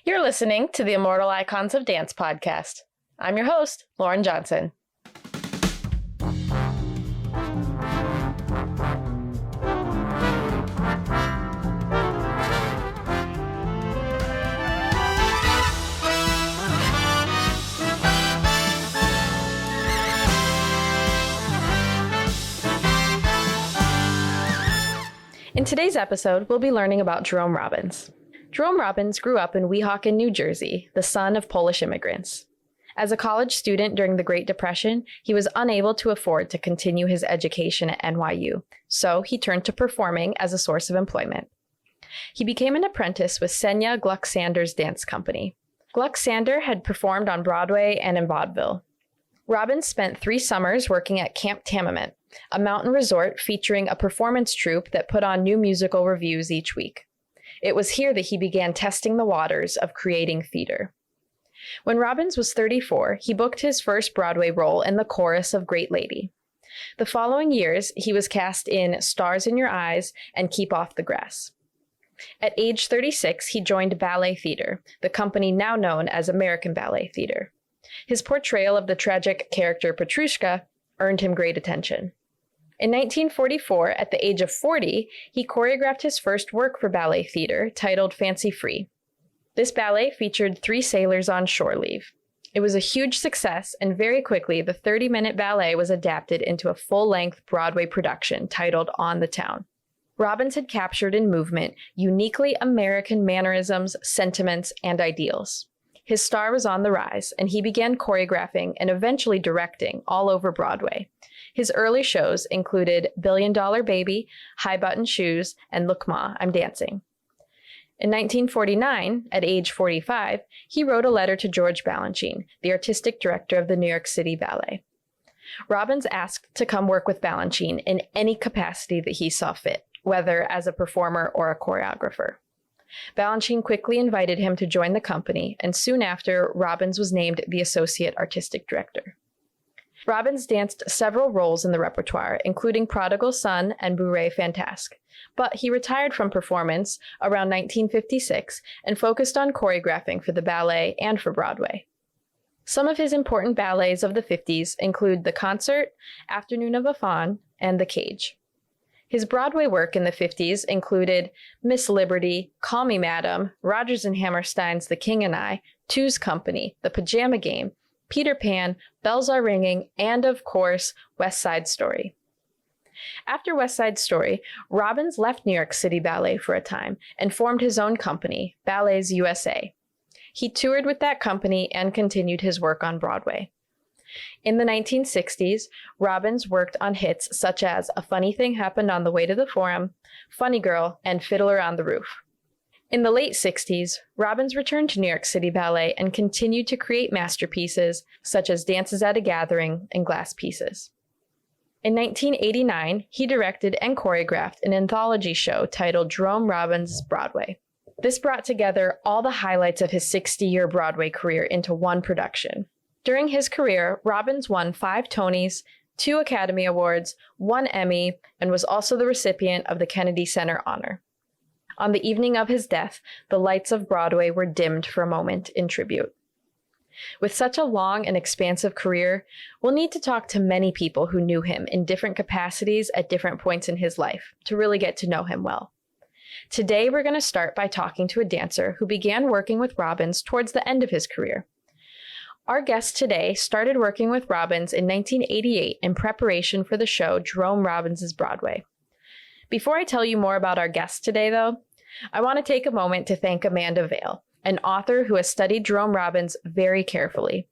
You're listening to the Immortal Icons of Dance podcast. I'm your host, Lauren Johnson. In today's episode, we'll be learning about Jerome Robbins. Jerome Robbins grew up in Weehawken, New Jersey, the son of Polish immigrants. As a college student during the Great Depression, he was unable to afford to continue his education at NYU, so he turned to performing as a source of employment. He became an apprentice with Senya Glucksander's dance company. Glucksander had performed on Broadway and in vaudeville. Robbins spent 3 summers working at Camp Tamament, a mountain resort featuring a performance troupe that put on new musical reviews each week. It was here that he began testing the waters of creating theater. When Robbins was 34, he booked his first Broadway role in the chorus of Great Lady. The following years, he was cast in Stars in Your Eyes and Keep Off the Grass. At age 36, he joined Ballet Theater, the company now known as American Ballet Theater. His portrayal of the tragic character Petrushka earned him great attention. In 1944, at the age of 40, he choreographed his first work for ballet theater, titled Fancy Free. This ballet featured 3 sailors on shore leave. It was a huge success, and very quickly, the 30-minute ballet was adapted into a full-length Broadway production titled On the Town. Robbins had captured in movement uniquely American mannerisms, sentiments, and ideals. His star was on the rise, and he began choreographing and eventually directing all over Broadway. His early shows included Billion Dollar Baby, High Button Shoes, and Look Ma, I'm Dancing. In 1949, at age 45, he wrote a letter to George Balanchine, the artistic director of the New York City Ballet. Robbins asked to come work with Balanchine in any capacity that he saw fit, whether as a performer or a choreographer. Balanchine quickly invited him to join the company, and soon after, Robbins was named the associate artistic director. Robbins danced several roles in the repertoire, including Prodigal Son and Bourrée Fantasque, but he retired from performance around 1956 and focused on choreographing for the ballet and for Broadway. Some of his important ballets of the 50s include The Concert, Afternoon of a Faun, and The Cage. His Broadway work in the 50s included Miss Liberty, Call Me Madam, Rodgers and Hammerstein's The King and I, Two's Company, The Pajama Game, Peter Pan, Bells Are Ringing, and of course, West Side Story. After West Side Story, Robbins left New York City Ballet for a time and formed his own company, Ballets USA. He toured with that company and continued his work on Broadway. In the 1960s, Robbins worked on hits such as A Funny Thing Happened on the Way to the Forum, Funny Girl, and Fiddler on the Roof. In the late 60s, Robbins returned to New York City Ballet and continued to create masterpieces such as Dances at a Gathering and Glass Pieces. In 1989, he directed and choreographed an anthology show titled Jerome Robbins' Broadway. This brought together all the highlights of his 60-year Broadway career into one production. During his career, Robbins won 5 Tonys, 2 Academy Awards, 1 Emmy, and was also the recipient of the Kennedy Center Honor. On the evening of his death, the lights of Broadway were dimmed for a moment in tribute. With such a long and expansive career, we'll need to talk to many people who knew him in different capacities at different points in his life to really get to know him well. Today, we're going to start by talking to a dancer who began working with Robbins towards the end of his career. Our guest today started working with Robbins in 1988 in preparation for the show Jerome Robbins' Broadway. Before I tell you more about our guest today, though, I want to take a moment to thank Amanda Vaill, an author who has studied Jerome Robbins very carefully.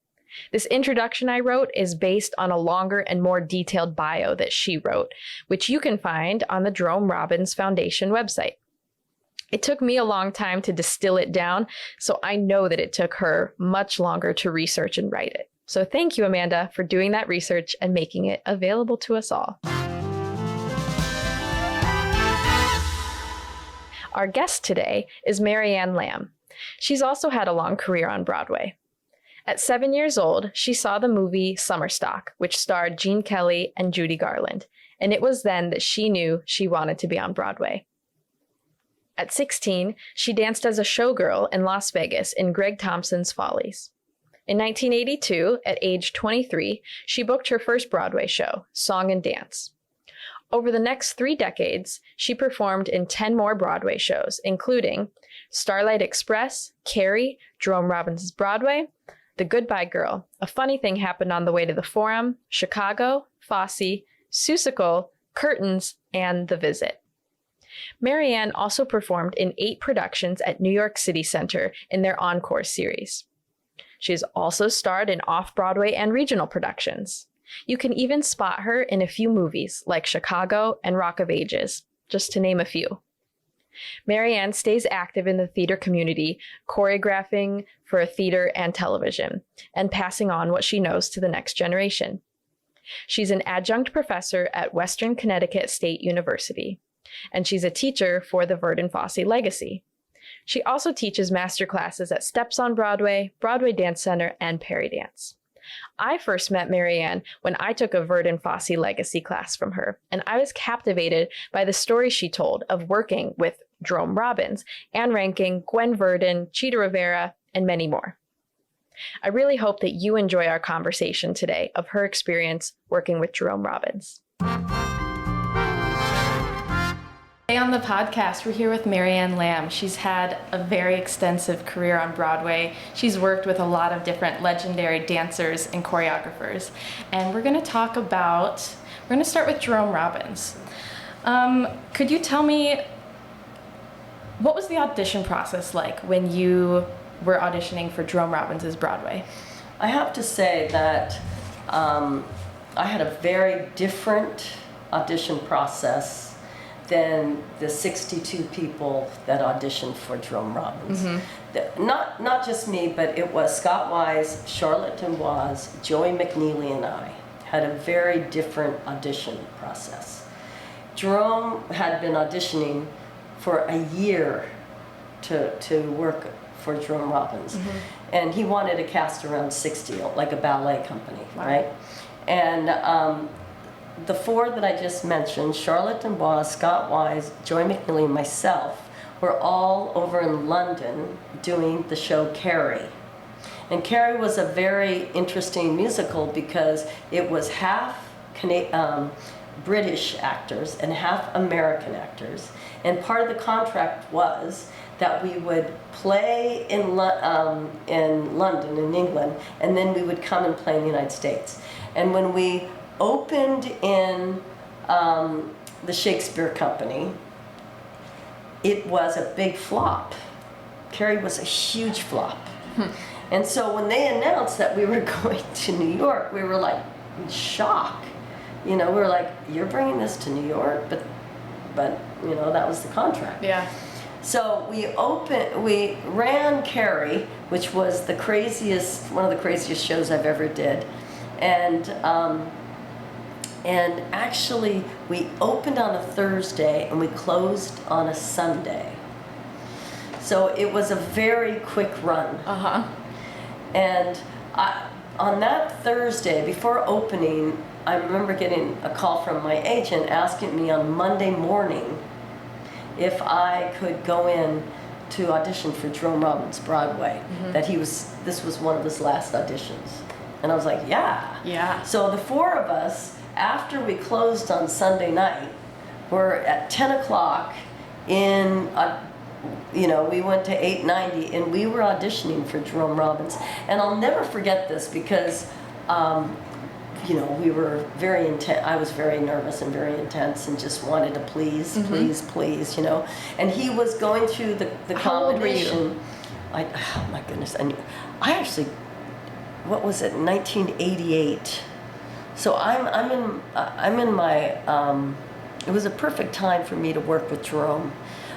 This introduction I wrote is based on a longer and more detailed bio that she wrote, which you can find on the Jerome Robbins Foundation website. It took me a long time to distill it down, so I know that it took her much longer to research and write it. So thank you, Amanda, for doing that research and making it available to us all. Our guest today is Marianne Lamb. She's also had a long career on Broadway. At 7 years old, she saw the movie Summer Stock, which starred Gene Kelly and Judy Garland, and it was then that she knew she wanted to be on Broadway. At 16, she danced as a showgirl in Las Vegas in Greg Thompson's Follies. In 1982, at age 23, she booked her first Broadway show, Song and Dance. Over the next 3 decades, she performed in 10 more Broadway shows, including Starlight Express, Carrie, Jerome Robbins' Broadway, The Goodbye Girl, A Funny Thing Happened on the Way to the Forum, Chicago, Fosse, Seussical, Curtains, and The Visit. Marianne also performed in 8 productions at New York City Center in their Encore series. She has also starred in off-Broadway and regional productions. You can even spot her in a few movies like Chicago and Rock of Ages, just to name a few. Marianne stays active in the theater community, choreographing for theater and television, and passing on what she knows to the next generation. She's an adjunct professor at Western Connecticut State University, and she's a teacher for the Verdon Fosse Legacy. She also teaches master classes at Steps on Broadway, Broadway Dance Center, and Perry Dance. I first met Marianne when I took a Verdon Fosse Legacy class from her, and I was captivated by the story she told of working with Jerome Robbins, Anne Rankin, Gwen Verdon, Chita Rivera, and many more. I really hope that you enjoy our conversation today of her experience working with Jerome Robbins. Today on the podcast, we're here with Marianne Lamb. She's had a very extensive career on Broadway. She's worked with a lot of different legendary dancers and choreographers. And we're going to start with Jerome Robbins. Could you tell me, what was the audition process like when you were auditioning for Jerome Robbins' Broadway? I have to say that I had a very different audition process than the 62 people that auditioned for Jerome Robbins. Mm-hmm. Not just me, but it was Scott Wise, Charlotte D'Amboise, Joey McNeely, and I had a very different audition process. Jerome had been auditioning for a year to work for Jerome Robbins. Mm-hmm. And he wanted a cast around 60, like a ballet company, wow. Right? And the 4 that I just mentioned, Charlotte D'Amboise, Scott Wise, Joy McNeely, and myself, were all over in London doing the show Carrie. And Carrie was a very interesting musical because it was half British actors and half American actors. And part of the contract was that we would play in London, in England, and then we would come and play in the United States. And when we opened in the Shakespeare Company, it was a big flop. Carrie was a huge flop. And so when they announced that we were going to New York, we were like in shock. You know, we were like, you're bringing this to New York? But you know, that was the contract. Yeah. So we ran Carrie, which was one of the craziest shows I've ever did. And actually, we opened on a Thursday and we closed on a Sunday. So it was a very quick run. Uh-huh. And on that Thursday, before opening, I remember getting a call from my agent asking me on Monday morning if I could go in to audition for Jerome Robbins' Broadway. Mm-hmm. This was one of his last auditions. And I was like, yeah. Yeah. So the 4 of us, after we closed on Sunday night, were at 10 o'clock in, we went to 890 and we were auditioning for Jerome Robbins. And I'll never forget this because, we were very intense. I was very nervous and very intense and just wanted to please, mm-hmm. please, And he was going through the How combination. Old were you? Oh my goodness. I actually, what was it, 1988. So I'm in my, it was a perfect time for me to work with Jerome.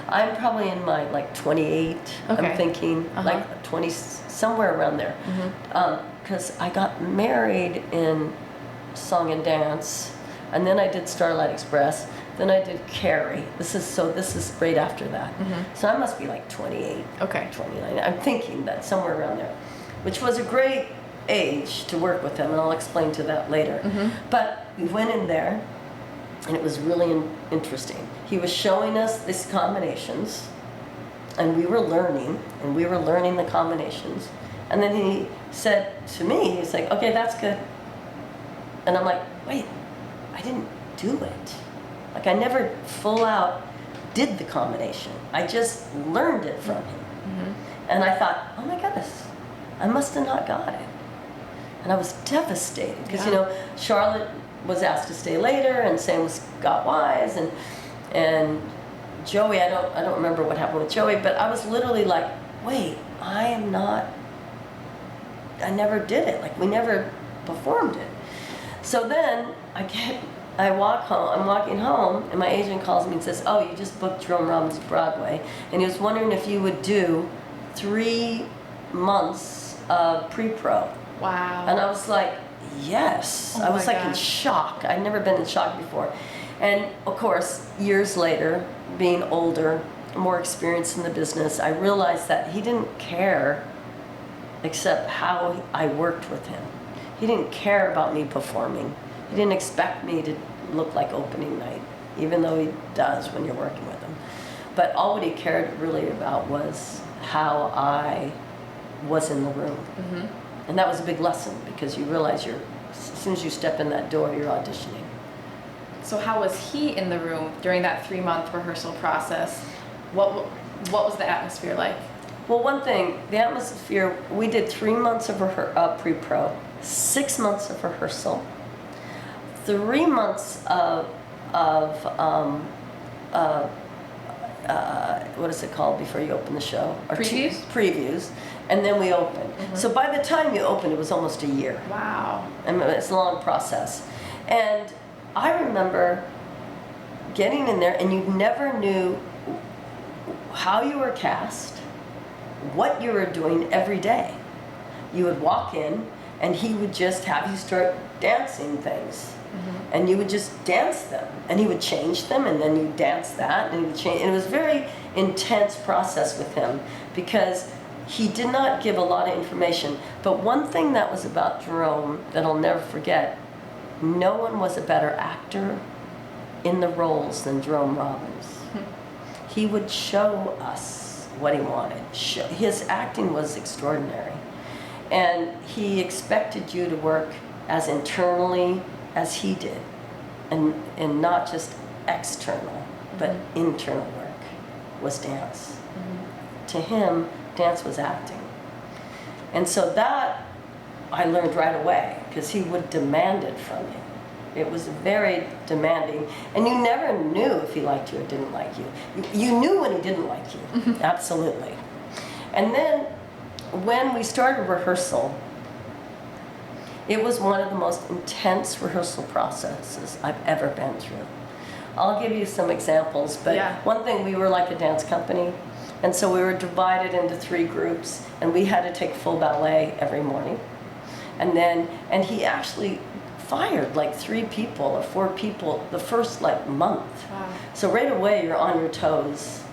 I'm probably in my 28, okay. I'm thinking, 20, somewhere around there. Because I got married in Song and Dance, and then I did Starlight Express, then I did Carrie. This is right after that. Mm-hmm. So I must be 28, okay. 29. I'm thinking that somewhere around there, which was a great age to work with him, and I'll explain to that later. Mm-hmm. But we went in there, and it was really interesting. He was showing us these combinations, and we were learning the combinations. And then he said to me, he's like, okay, that's good. And I'm like, wait, I didn't do it. Like, I never full out did the combination. I just learned it from him. And I thought, oh my goodness, I must have not got it. And I was devastated because, you know, Charlotte was asked to stay later, and same with Scott Wise, and Joey. I don't remember what happened with Joey, but I was literally like, wait, I never did it. Like, we never performed it. So then I'm walking home, and my agent calls me and says, oh, you just booked Jerome Robbins Broadway, and he was wondering if you would do 3 months of pre-pro. Wow. And I was like, yes. Oh I was my like in gosh. shock. I'd never been in shock before. And of course, years later, being older, more experienced in the business, I realized that he didn't care except how I worked with him. He didn't care about me performing. He didn't expect me to look like opening night, even though he does when you're working with him. But all what he cared really about was how I was in the room. And that was a big lesson, because you realize as soon as you step in that door, you're auditioning. So how was he in the room during that 3-month rehearsal process? What was the atmosphere like? Well, one thing, the atmosphere, we did 3 months of pre-pro, 6 months of rehearsal, 3 months of what is it called before you open the show? Or Previews? Previews, and then we opened. So by the time you opened, it was almost a year. Wow. I mean, it's a long process. And I remember getting in there, and you never knew how you were cast, what you were doing every day. You would walk in, and he would just have you start dancing things. And you would just dance them, and he would change them, and then you dance that, and he would change. And it was a very intense process with him, because he did not give a lot of information. But one thing that was about Jerome that I'll never forget, no one was a better actor in the roles than Jerome Robbins. He would show us what he wanted. His acting was extraordinary. And he expected you to work as internally as he did, and not just external, but internal work was dance. To him, dance was acting. And so that I learned right away, because he would demand it from you. It was very demanding, and you never knew if he liked you or didn't like you. You knew when he didn't like you, absolutely. And then when we started rehearsal, it was one of the most intense rehearsal processes I've ever been through. I'll give you some examples, but one thing, we were like a dance company, and so we were divided into 3 groups, and we had to take full ballet every morning. And he actually fired like 3 people or 4 people the first month. Wow. So right away you're on your toes,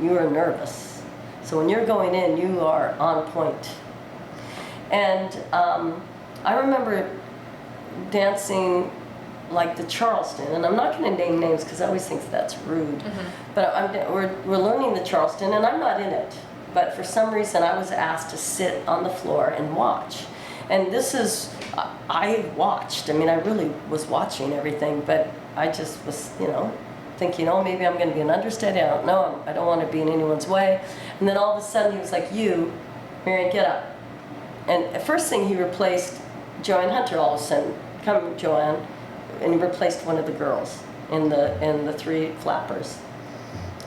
you are nervous. So when you're going in, you are on point. And I remember dancing like the Charleston, and I'm not going to name names because I always think that's rude, but we're learning the Charleston, and I'm not in it, but for some reason I was asked to sit on the floor and watch. And this is, I watched, I mean, I really was watching everything, but I just was, thinking, oh, maybe I'm going to be an understudy, I don't know, I don't want to be in anyone's way. And then all of a sudden he was like, you, Marian, get up. And the first thing, he replaced Joanne Hunter. All of a sudden, come Joanne, and he replaced one of the girls in the 3 flappers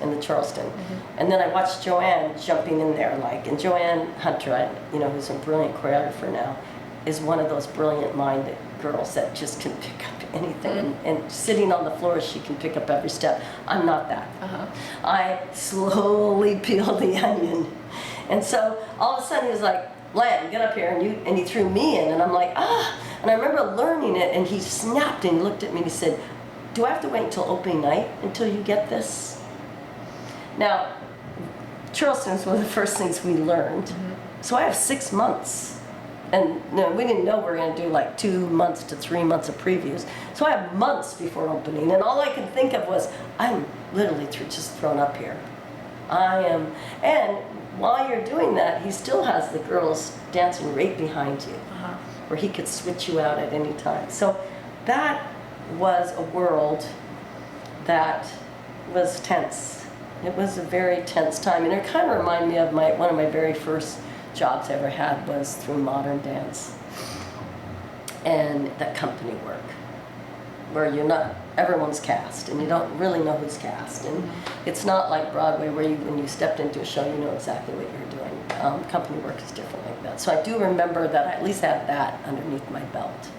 in the Charleston. And then I watched Joanne jumping in there, and Joanne Hunter, who's a brilliant choreographer now, is one of those brilliant-minded girls that just can pick up anything. And sitting on the floor, she can pick up every step. I'm not that. I slowly peel the onion. And so all of a sudden he was like, Lamb, get up here, and he threw me in, and I'm like, ah. And I remember learning it, and he snapped and he looked at me and he said, do I have to wait until opening night until you get this? Now, Charleston was one of the first things we learned. So I have 6 months, and we didn't know we were going to do like 2 months to 3 months of previews. So I have months before opening, and all I could think of was, I'm literally just thrown up here. And while you're doing that, he still has the girls dancing right behind you, where he could switch you out at any time. So that was a world that was tense. It was a very tense time, and it kind of reminded me of one of my very first jobs I ever had was through modern dance and that company work, where everyone's cast, and you don't really know who's cast, and it's not like Broadway where when you stepped into a show, you know exactly what you're doing. Company work is different like that. So I do remember that I at least had that underneath my belt.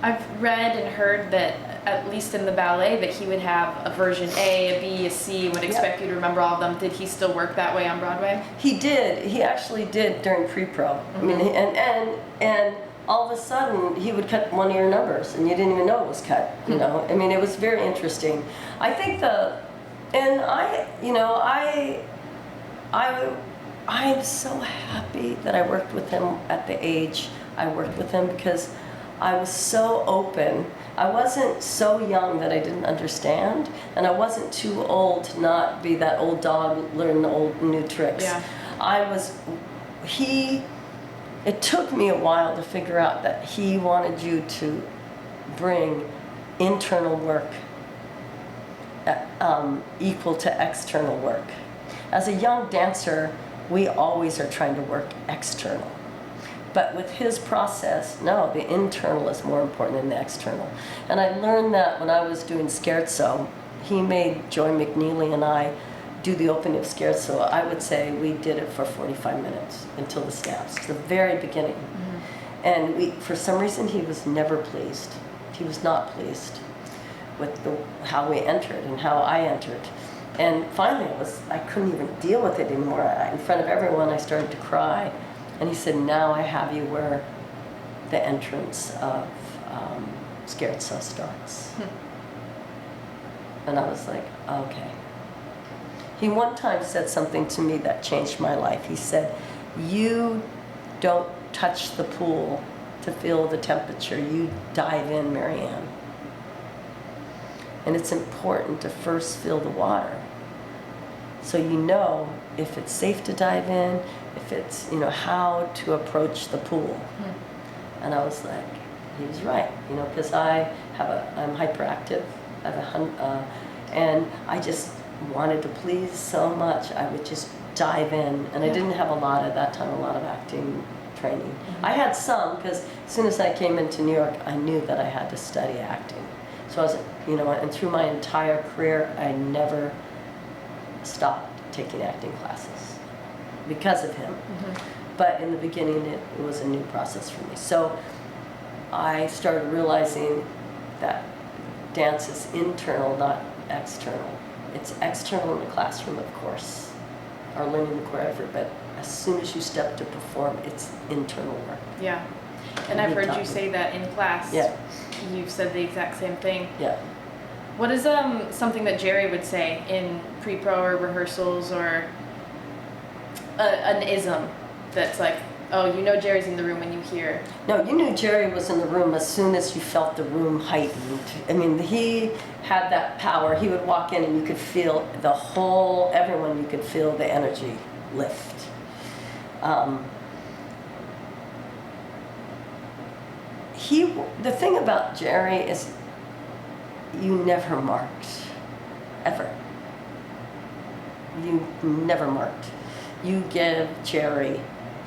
I've read and heard that, at least in the ballet, that he would have a version A, a B, a C, and would expect you to remember all of them. Did he still work that way on Broadway? He did. He actually did during pre-pro. I mean, and all of a sudden he would cut one of your numbers, and you didn't even know it was cut. You know, I mean, it was very interesting. I think I'm so happy that I worked with him at the age I worked with him, because I was so open. I wasn't so young that I didn't understand, and I wasn't too old to not be that old dog learning old new tricks. Yeah. It took me a while to figure out that he wanted you to bring internal work equal to external work. As a young dancer, we always are trying to work external. But with his process, no, the internal is more important than the external. And I learned that when I was doing Scherzo. He made Joy McNeely and I do the opening of Scherzo. I would say we did it for 45 minutes until the snaps, the very beginning. And for some reason, he was never pleased. He was not pleased with how we entered and how I entered. And finally, I couldn't even deal with it anymore. In front of everyone, I started to cry. And he said, now I have you where the entrance of Scherzo starts. And I was like, okay. He one time said something to me that changed my life. He said, you don't touch the pool to feel the temperature. You dive in, Marianne. And it's important to first feel the water, so you know if it's safe to dive in, if it's, how to approach the pool. And I was like, he was right, because I'm hyperactive, and I just wanted to please so much. I would just dive in, and I didn't have a lot of acting training. I had some, because as soon as I came into New York, I knew that I had to study acting. So I was, and through my entire career, I never stopped taking acting classes because of him. But in the beginning, it was a new process for me. So I started realizing that dance is internal, not external. It's external in the classroom, of course, or learning the choreography, but as soon as you step to perform, it's internal work. Yeah. And I've heard you say that in class. Yeah. You've said the exact same thing. Yeah. What is something that Jerry would say in pre-pro or rehearsals, or an ism that's like, oh, Jerry's in the room when you hear? No, you knew Jerry was in the room as soon as you felt the room heightened. I mean, he had that power. He would walk in and you could feel everyone, you could feel the energy lift. The thing about Jerry is you never marked, ever. You never marked. You give Jerry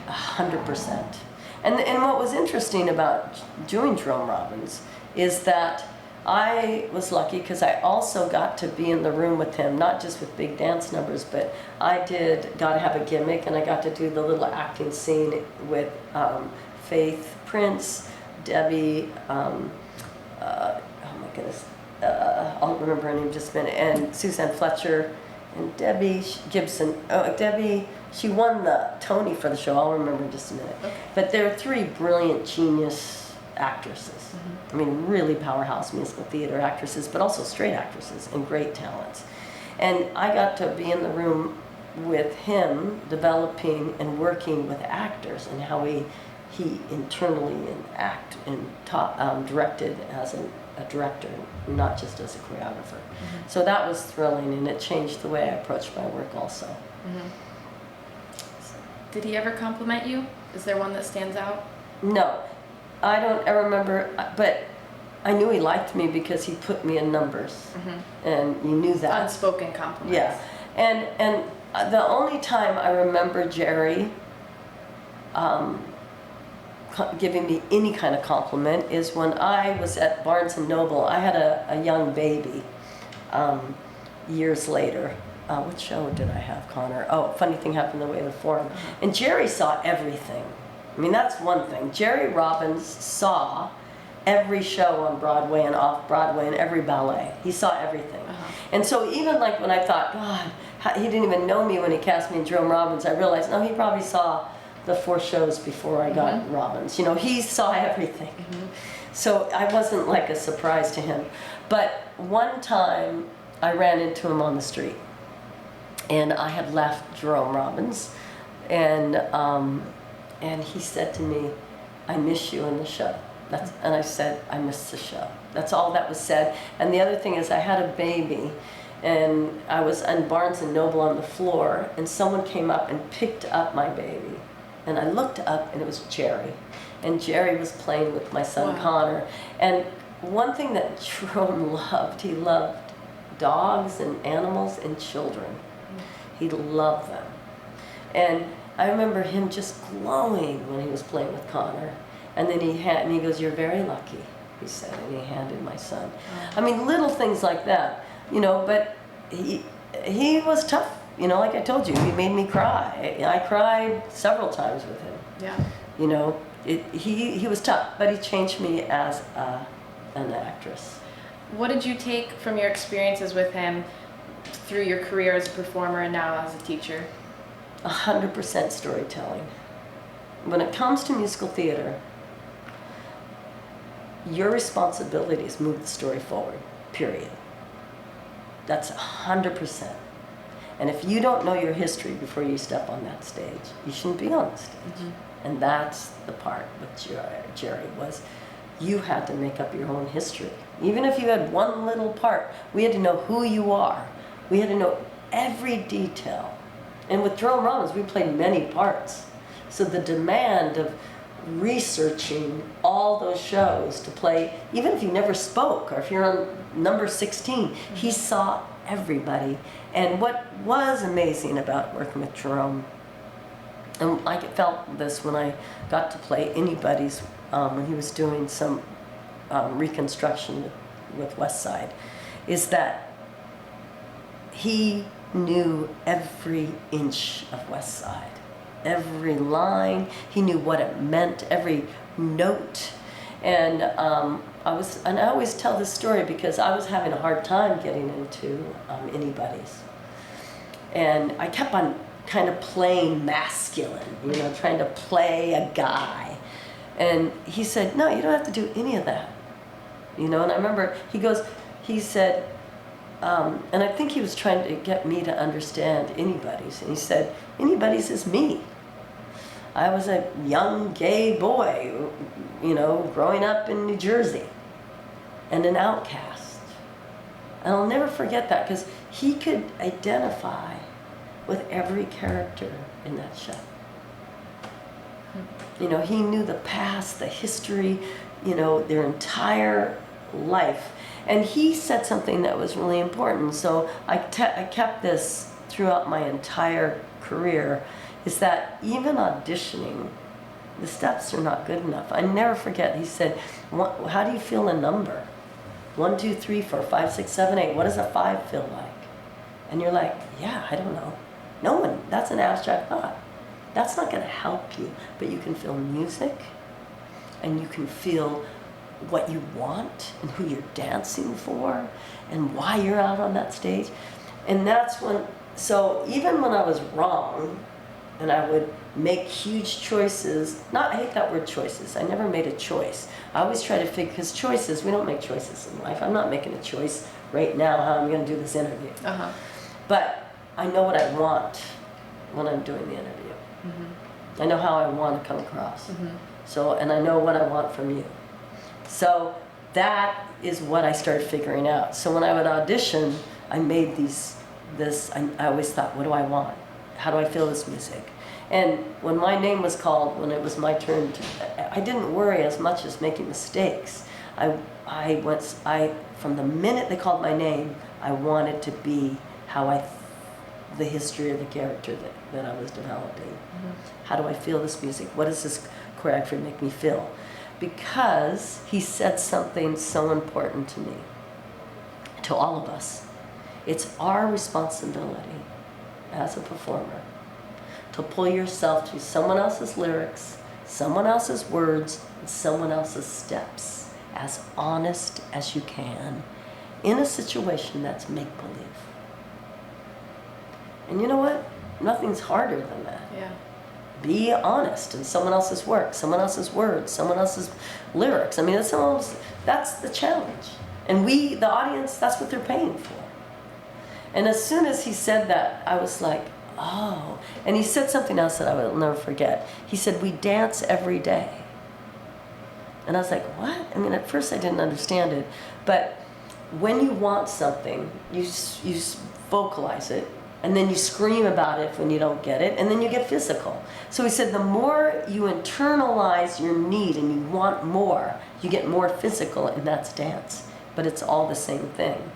100%. And what was interesting about doing Jerome Robbins is that I was lucky because I also got to be in the room with him, not just with big dance numbers, but I got to have a gimmick, and I got to do the little acting scene with Faith Prince, Debbie, oh my goodness, I'll remember her name in just a minute, and Suzanne Fletcher, and Debbie Gibson. Oh, Debbie, she won the Tony for the show. I'll remember in just a minute. Okay. But there are three brilliant genius actresses. I mean, really powerhouse musical theater actresses, but also straight actresses and great talents. And I got to be in the room with him, developing and working with actors, and how he internally directed as a director, not just as a choreographer. So that was thrilling, and it changed the way I approached my work also. Did he ever compliment you? Is there one that stands out? No, I don't ever remember, but I knew he liked me because he put me in numbers, and you knew that. Unspoken compliments. Yeah, and the only time I remember Jerry giving me any kind of compliment is when I was at Barnes & Noble. I had a young baby years later. What show did I have, Connor? Oh, Funny Thing Happened the Way of the Forum. And Jerry saw everything. I mean, that's one thing. Jerry Robbins saw every show on Broadway and off Broadway and every ballet. He saw everything. And so even like when I thought, God, he didn't even know me when he cast me in Jerome Robbins, I realized, no, he probably saw the 4 shows before I got Robbins. You know, he saw everything. So I wasn't like a surprise to him. But one time I ran into him on the street, and I had left Jerome Robbins, and he said to me, I miss you in the show. And I said, I miss the show. That's all that was said. And the other thing is, I had a baby, and I was in Barnes & Noble on the floor, and someone came up and picked up my baby. And I looked up, and it was Jerry. And Jerry was playing with my son, Connor. And one thing that Jerome loved, he loved dogs and animals and children. He loved them. And I remember him just glowing when he was playing with Connor. And then he goes, you're very lucky, he said, and he handed my son. I mean, little things like that, you know, but he was tough. You know, like I told you, he made me cry. I cried several times with him. Yeah. You know, he was tough, but he changed me as an actress. What did you take from your experiences with him through your career as a performer and now as a teacher? 100% storytelling. When it comes to musical theater, your responsibility is move the story forward, period. That's 100%. And if you don't know your history before you step on that stage, you shouldn't be on the stage. And that's the part with Jerry was, you had to make up your own history. Even if you had one little part, we had to know who you are. We had to know every detail. And with Jerome Robbins, we played many parts. So the demand of researching all those shows to play, even if you never spoke, or if you're on number 16, he saw everybody. And what was amazing about working with Jerome, and I felt this when I got to play Anybody's, when he was doing some reconstruction with West Side, is that he knew every inch of West Side, every line. He knew what it meant, every note. And I always tell this story because I was having a hard time getting into Anybody's. And I kept on kind of playing masculine, you know, trying to play a guy. And he said, no, you don't have to do any of that. You know, and I remember he said, and I think he was trying to get me to understand Anybody's. And he said, Anybody's is me. I was a young gay boy, you know, growing up in New Jersey, and an outcast. And I'll never forget that because he could identify with every character in that show. You know, he knew the past, the history, you know, their entire life. And he said something that was really important. So I kept this throughout my entire career, is that even auditioning, the steps are not good enough. I never forget, he said, how do you feel a number? 1, 2, 3, 4, 5, 6, 7, 8. What does a 5 feel like? And you're like, yeah, I don't know. No one, that's an abstract thought. That's not going to help you, but you can feel music, and you can feel what you want and who you're dancing for and why you're out on that stage. And that's when, so even when I was wrong and I would make huge choices, I hate that word choices, I never made a choice. I always try to figure, because choices, we don't make choices in life. I'm not making a choice right now how I'm going to do this interview. But I know what I want when I'm doing the interview. I know how I want to come across. So, and I know what I want from you. So that is what I started figuring out. So when I would audition, I made I always thought, what do I want? How do I feel this music? And when my name was called, when it was my turn, I didn't worry as much as making mistakes. From the minute they called my name, I wanted to be the history of the character that I was developing. Mm-hmm. How do I feel this music? What does this choreography make me feel? Because he said something so important to me, to all of us. It's our responsibility as a performer to pull yourself to someone else's lyrics, someone else's words, and someone else's steps, as honest as you can, in a situation that's make-believe. And you know what? Nothing's harder than that. Yeah. Be honest in someone else's work, someone else's words, someone else's lyrics. I mean, that's the challenge. And the audience, that's what they're paying for. And as soon as he said that, I was like, oh. And he said something else that I will never forget. He said, we dance every day. And I was like, what? I mean, at first I didn't understand it. But when you want something, you vocalize it. And then you scream about it when you don't get it, and then you get physical. So he said the more you internalize your need and you want more, you get more physical, and that's dance. But it's all the same thing.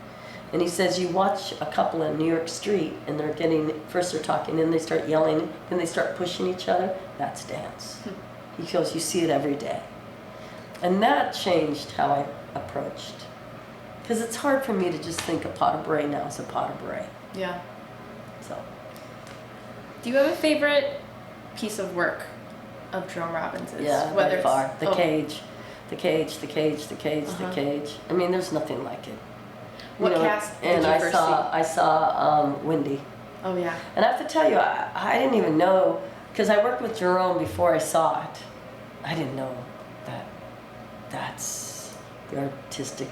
And he says you watch a couple in New York Street, and first they're talking, then they start yelling, then they start pushing each other. That's dance. He goes, you see it every day. And that changed how I approached. Because it's hard for me to just think a pot of bray now is a pot of bray. Yeah. So, do you have a favorite piece of work of Jerome Robbins's? Yeah, by far. The cage. The cage, the cage, the cage, the cage. I mean, there's nothing like it. What cast did you first see? I saw Wendy. Oh, yeah. And I have to tell you, I didn't even know, because I worked with Jerome before I saw it. I didn't know that that's the artistic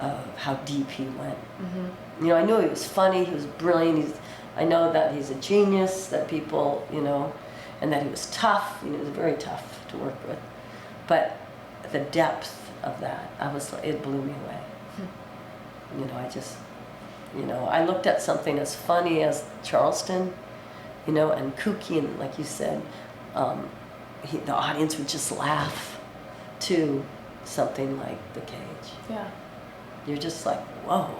of how deep he went. Mm-hmm. You know, I knew he was funny, he was brilliant, I know that he's a genius, that people, and that he was tough, he was very tough to work with. But the depth of that, it blew me away. I looked at something as funny as Charleston, and kooky, and like you said, the audience would just laugh, to something like The Cage. Yeah. You're just like, whoa.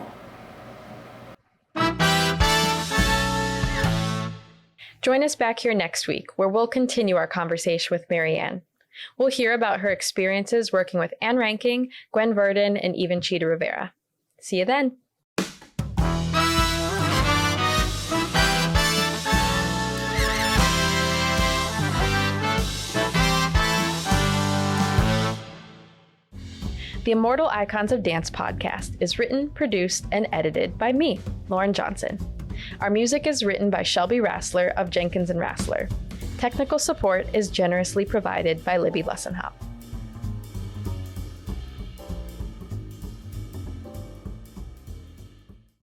Join us back here next week, where we'll continue our conversation with Marianne. We'll hear about her experiences working with Anne Ranking, Gwen Verdon, and even Chita Rivera. See you then. The Immortal Icons of Dance podcast is written, produced, and edited by me, Lauren Johnson. Our music is written by Shelby Rassler of Jenkins & Rassler. Technical support is generously provided by Libby Lessenhop.